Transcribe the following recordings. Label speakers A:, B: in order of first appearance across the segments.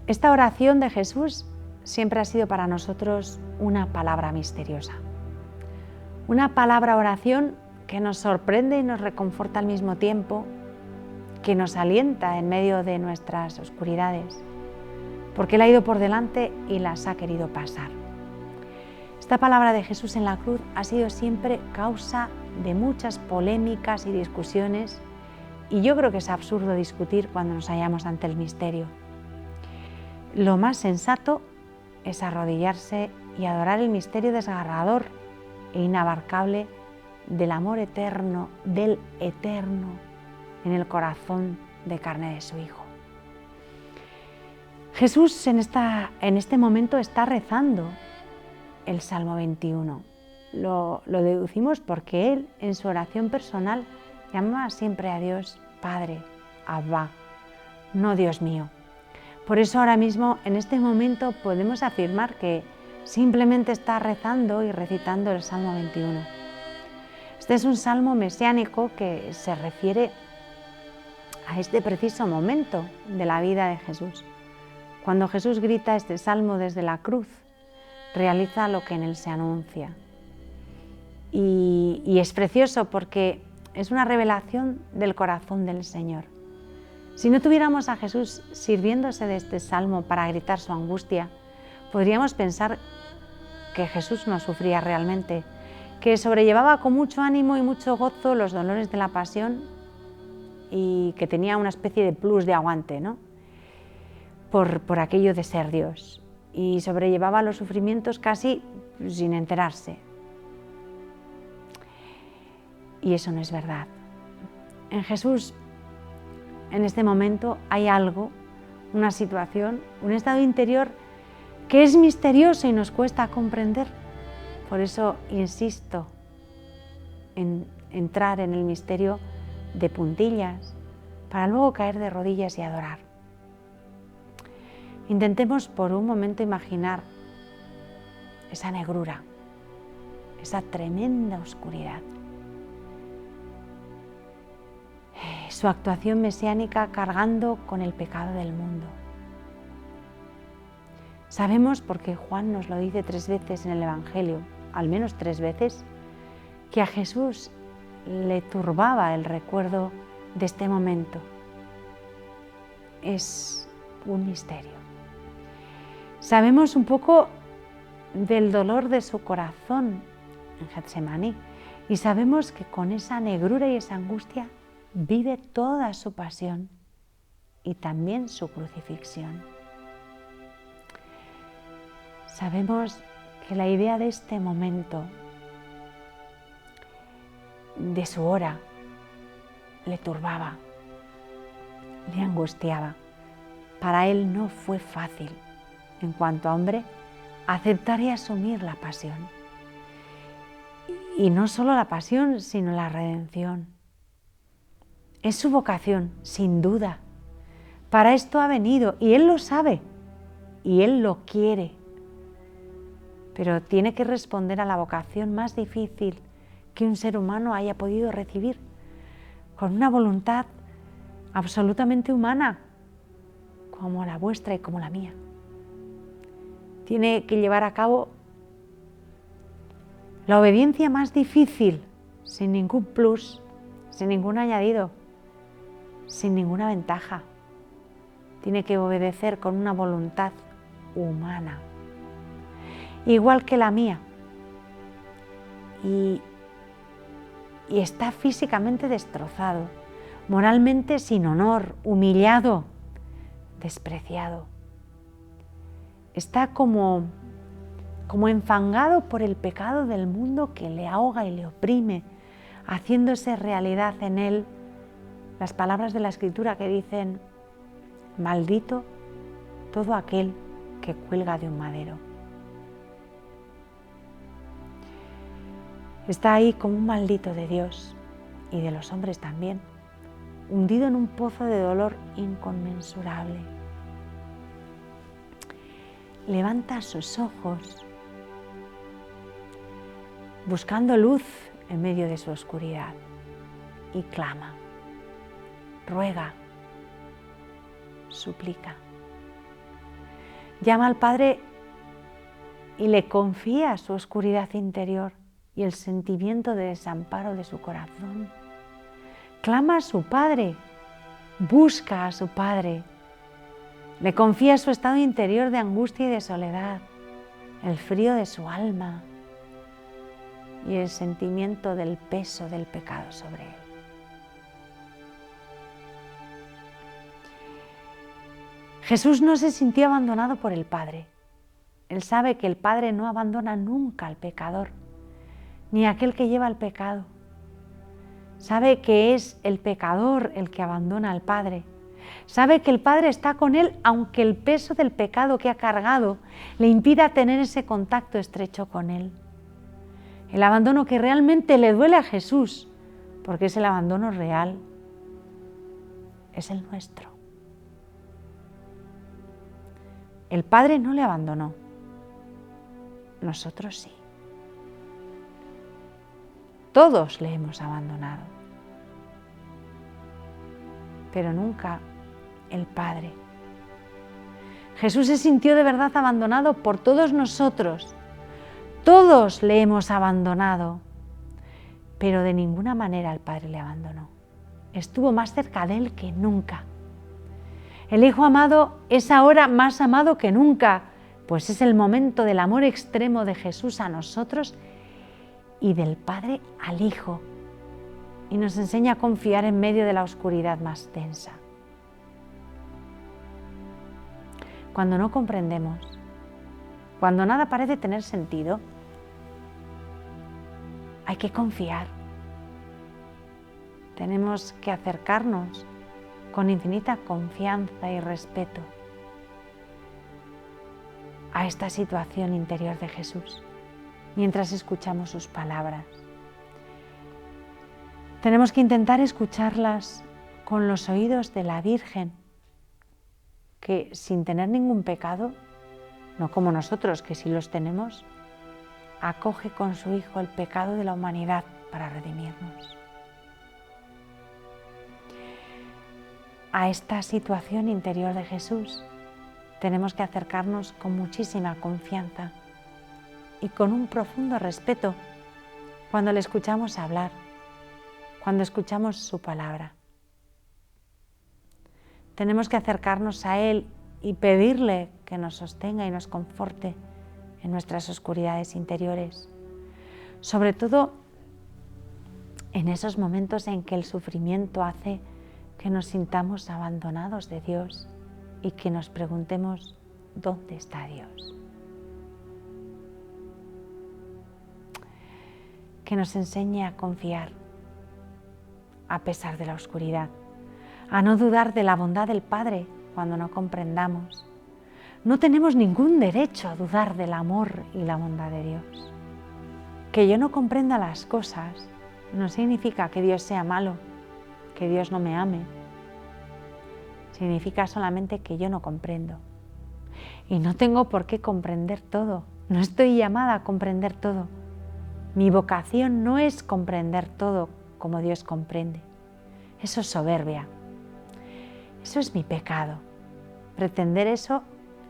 A: Esta oración de Jesús siempre ha sido para nosotros una palabra misteriosa. Una palabra oración que nos sorprende y nos reconforta al mismo tiempo, que nos alienta en medio de nuestras oscuridades, porque Él ha ido por delante y las ha querido pasar. Esta palabra de Jesús en la cruz ha sido siempre causa de muchas polémicas y discusiones, y yo creo que es absurdo discutir cuando nos hallamos ante el misterio. Lo más sensato es arrodillarse y adorar el misterio desgarrador e inabarcable del amor eterno, del eterno, en el corazón de carne de su Hijo. Jesús en este momento está rezando el Salmo 21. Lo deducimos porque Él, en su oración personal, llama siempre a Dios Padre, Abba, no Dios mío. Por eso ahora mismo, en este momento, podemos afirmar que simplemente está rezando y recitando el Salmo 21. Este es un salmo mesiánico que se refiere a este preciso momento de la vida de Jesús. Cuando Jesús grita este salmo desde la cruz, realiza lo que en él se anuncia. Y es precioso porque es una revelación del corazón del Señor. Si no tuviéramos a Jesús sirviéndose de este salmo para gritar su angustia, podríamos pensar que Jesús no sufría realmente, que sobrellevaba con mucho ánimo y mucho gozo los dolores de la pasión y que tenía una especie de plus de aguante, ¿no? Por aquello de ser Dios, y sobrellevaba los sufrimientos casi sin enterarse. Y eso no es verdad. En Jesús, en este momento, hay algo, una situación, un estado interior que es misterioso y nos cuesta comprender. Por eso insisto en entrar en el misterio de puntillas, para luego caer de rodillas y adorar. Intentemos por un momento imaginar esa negrura, esa tremenda oscuridad. Su actuación mesiánica cargando con el pecado del mundo. Sabemos, porque Juan nos lo dice 3 veces en el Evangelio, al menos 3 veces, que a Jesús le turbaba el recuerdo de este momento. Es un misterio. Sabemos un poco del dolor de su corazón en Getsemaní y sabemos que con esa negrura y esa angustia vive toda su pasión y también su crucifixión. Sabemos que la idea de este momento, de su hora, le turbaba, le angustiaba. Para él no fue fácil, en cuanto a hombre, aceptar y asumir la pasión. Y no solo la pasión, sino la redención. Es su vocación, sin duda. Para esto ha venido y Él lo sabe y Él lo quiere. Pero tiene que responder a la vocación más difícil que un ser humano haya podido recibir, con una voluntad absolutamente humana, como la vuestra y como la mía. Tiene que llevar a cabo la obediencia más difícil, sin ningún plus, sin ningún añadido, sin ninguna ventaja. Tiene que obedecer con una voluntad humana, igual que la mía. Y está físicamente destrozado, moralmente sin honor, humillado, despreciado. Está como enfangado por el pecado del mundo que le ahoga y le oprime, haciéndose realidad en él las palabras de la Escritura que dicen: maldito todo aquel que cuelga de un madero. Está ahí como un maldito de Dios y de los hombres también, hundido en un pozo de dolor inconmensurable. Levanta sus ojos, buscando luz en medio de su oscuridad, y clama, ruega, suplica. Llama al Padre y le confía su oscuridad interior y el sentimiento de desamparo de su corazón. Clama a su Padre, busca a su Padre, le confía su estado interior de angustia y de soledad, el frío de su alma y el sentimiento del peso del pecado sobre él. Jesús no se sintió abandonado por el Padre. Él sabe que el Padre no abandona nunca al pecador, ni a aquel que lleva el pecado. Sabe que es el pecador el que abandona al Padre. Sabe que el Padre está con él aunque el peso del pecado que ha cargado le impida tener ese contacto estrecho con él. El abandono que realmente le duele a Jesús, porque es el abandono real, es el nuestro. El Padre no le abandonó, nosotros sí. Todos le hemos abandonado, pero nunca el Padre. Jesús se sintió de verdad abandonado por todos nosotros. Todos le hemos abandonado, pero de ninguna manera el Padre le abandonó. Estuvo más cerca de él que nunca. El Hijo amado es ahora más amado que nunca, pues es el momento del amor extremo de Jesús a nosotros y del Padre al Hijo, y nos enseña a confiar en medio de la oscuridad más densa. Cuando no comprendemos, cuando nada parece tener sentido, hay que confiar. Tenemos que acercarnos con infinita confianza y respeto a esta situación interior de Jesús, mientras escuchamos sus palabras. Tenemos que intentar escucharlas con los oídos de la Virgen, que sin tener ningún pecado, no como nosotros que sí los tenemos, acoge con su Hijo el pecado de la humanidad para redimirnos. A esta situación interior de Jesús tenemos que acercarnos con muchísima confianza y con un profundo respeto cuando le escuchamos hablar, cuando escuchamos su palabra. Tenemos que acercarnos a Él y pedirle que nos sostenga y nos conforte en nuestras oscuridades interiores, sobre todo en esos momentos en que el sufrimiento hace que nos sintamos abandonados de Dios y que nos preguntemos ¿dónde está Dios? Que nos enseñe a confiar a pesar de la oscuridad, a no dudar de la bondad del Padre cuando no comprendamos. No tenemos ningún derecho a dudar del amor y la bondad de Dios. Que yo no comprenda las cosas no significa que Dios sea malo, que Dios no me ame. Significa solamente que yo no comprendo. Y no tengo por qué comprender todo. No estoy llamada a comprender todo. Mi vocación no es comprender todo como Dios comprende. Eso es soberbia. Eso es mi pecado. Pretender eso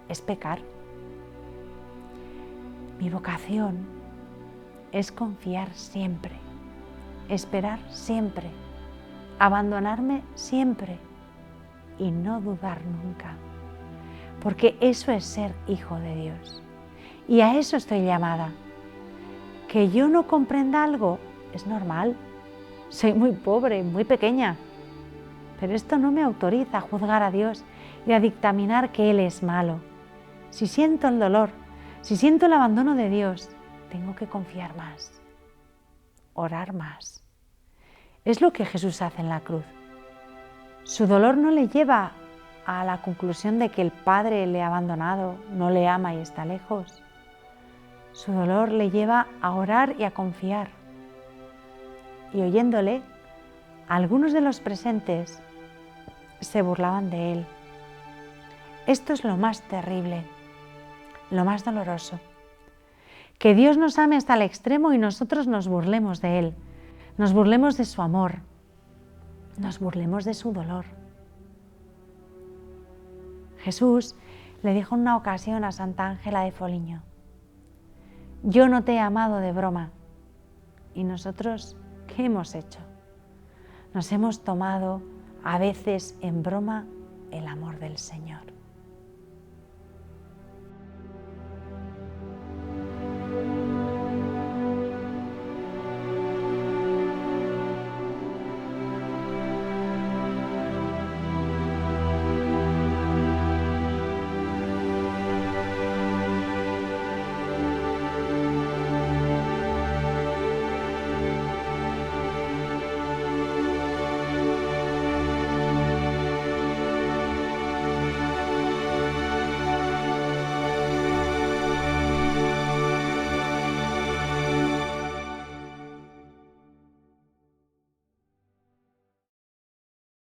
A: es pecar. Mi vocación es confiar siempre, esperar siempre, abandonarme siempre y no dudar nunca, porque eso es ser hijo de Dios. Y a eso estoy llamada. Que yo no comprenda algo es normal. Soy muy pobre, muy pequeña, pero esto no me autoriza a juzgar a Dios y a dictaminar que Él es malo. Si siento el dolor, si siento el abandono de Dios, tengo que confiar más, orar más. Es lo que Jesús hace en la cruz. Su dolor no le lleva a la conclusión de que el Padre le ha abandonado, no le ama y está lejos. Su dolor le lleva a orar y a confiar. Y oyéndole, algunos de los presentes se burlaban de él. Esto es lo más terrible, lo más doloroso. Que Dios nos ame hasta el extremo y nosotros nos burlemos de Él, nos burlemos de su amor, nos burlemos de su dolor. Jesús Le dijo en una ocasión a Santa Ángela de Foligno: yo no te he amado de broma. ¿Y nosotros qué hemos hecho? Nos hemos tomado a veces en broma el amor del Señor.